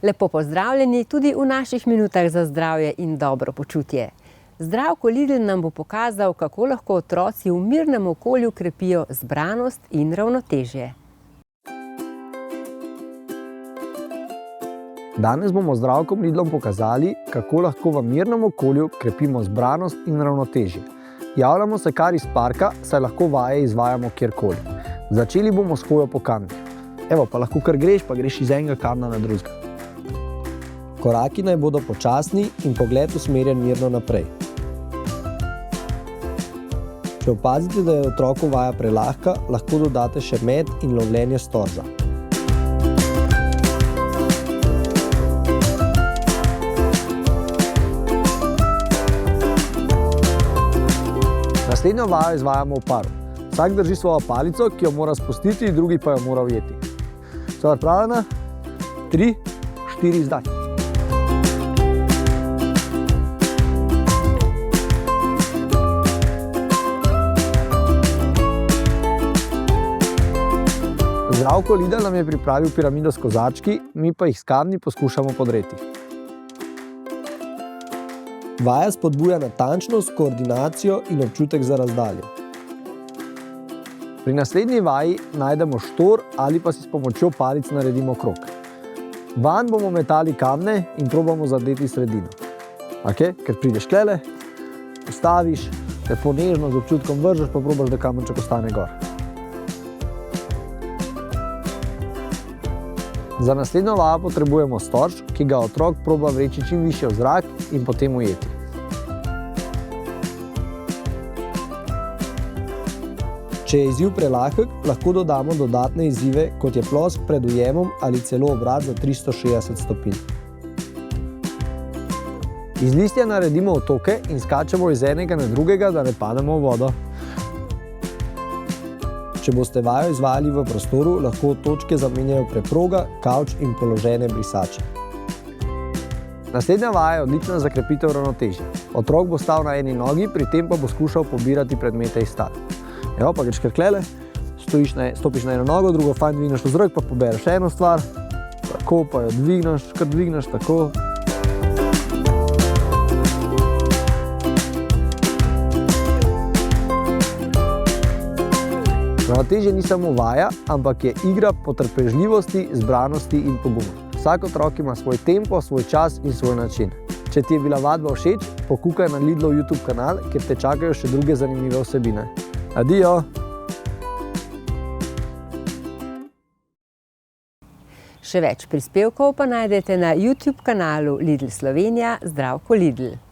Lepo pozdravljeni tudi v naših minutah za zdravje in dobro počutje. Zdravko Lidl nam bo pokazal, kako lahko otroci v mirnem okolju krepijo zbranost in ravnotežje. Danes bomo z Zdravkom Lidlom pokazali, kako lahko v mirnem okolju krepimo zbranost in ravnotežje. Javljamo se kar iz parka, saj lahko vaje izvajamo kjerkoli. Začeli bomo s hojo po kamnih. Evo, pa lahko kar greš, pa greš iz enega kamna na drugega. Koraki naj bodo počasni in pogled usmerjen mirno naprej. Če opazite, da je otroku vaja prelahka, lahko dodate še med in lovljenje storza. Naslednjo vajo izvajamo v paru. Vsak drži svojo palico, ki jo mora spustiti, drugi pa jo mora ujeti. Sva pripravljena? 3, 4, zdaj. Zdravko Lidl nam je pripravil piramido s kozarčki, mi pa jih s kamni poskušamo podreti. Vaja spodbuja natančnost, koordinacijo in občutek za razdaljo. Pri naslednji vaji najdemo štor ali pa si s pomočjo palic naredimo krog. Vanj bomo metali kamne in probamo zadeti sredino. Okay? Ker prideš klele, postaviš, lepo nežno z občutkom vržeš, pa probaš, da kamenček ostane gor. Za naslednjo vajo potrebujemo storž, ki ga otrok proba vreči čim višje v zrak in potem ujeti. Če je izziv prelahek, lahko dodamo dodatne izzive, kot je plosk pred ujemom ali celo obrat za 360 stopinj. Iz listja naredimo otoke in skačemo iz enega na drugega, da ne pademo v vodo. Če boste vajo izvajali v prostoru, lahko točke zamenjajo preproga, kavč in položene brisače. Naslednja vaja je odlična za krepitev ravnotežja. Otrok bo stal na eni nogi, pri tem pa bo skušal pobirati predmete iz tal. Evo, pa greš kar klele, stopiš na eno nogo, drugo fajn dvigneš v zrak, pa pobereš eno stvar, tako pa jo dvigneš, kar dvigneš, tako. Ravnotežje ni samo vaja, ampak je igra potrpežljivosti, zbranosti in poguma. Vsak otrok ima svoj tempo, svoj čas in svoj način. Če ti je bila vadba všeč, pokukaj na Lidlov YouTube kanal, kjer te čakajo še druge zanimive vsebine. Adijo! Še več prispevkov pa najdete na YouTube kanalu Lidl Slovenija Zdravko Lidl.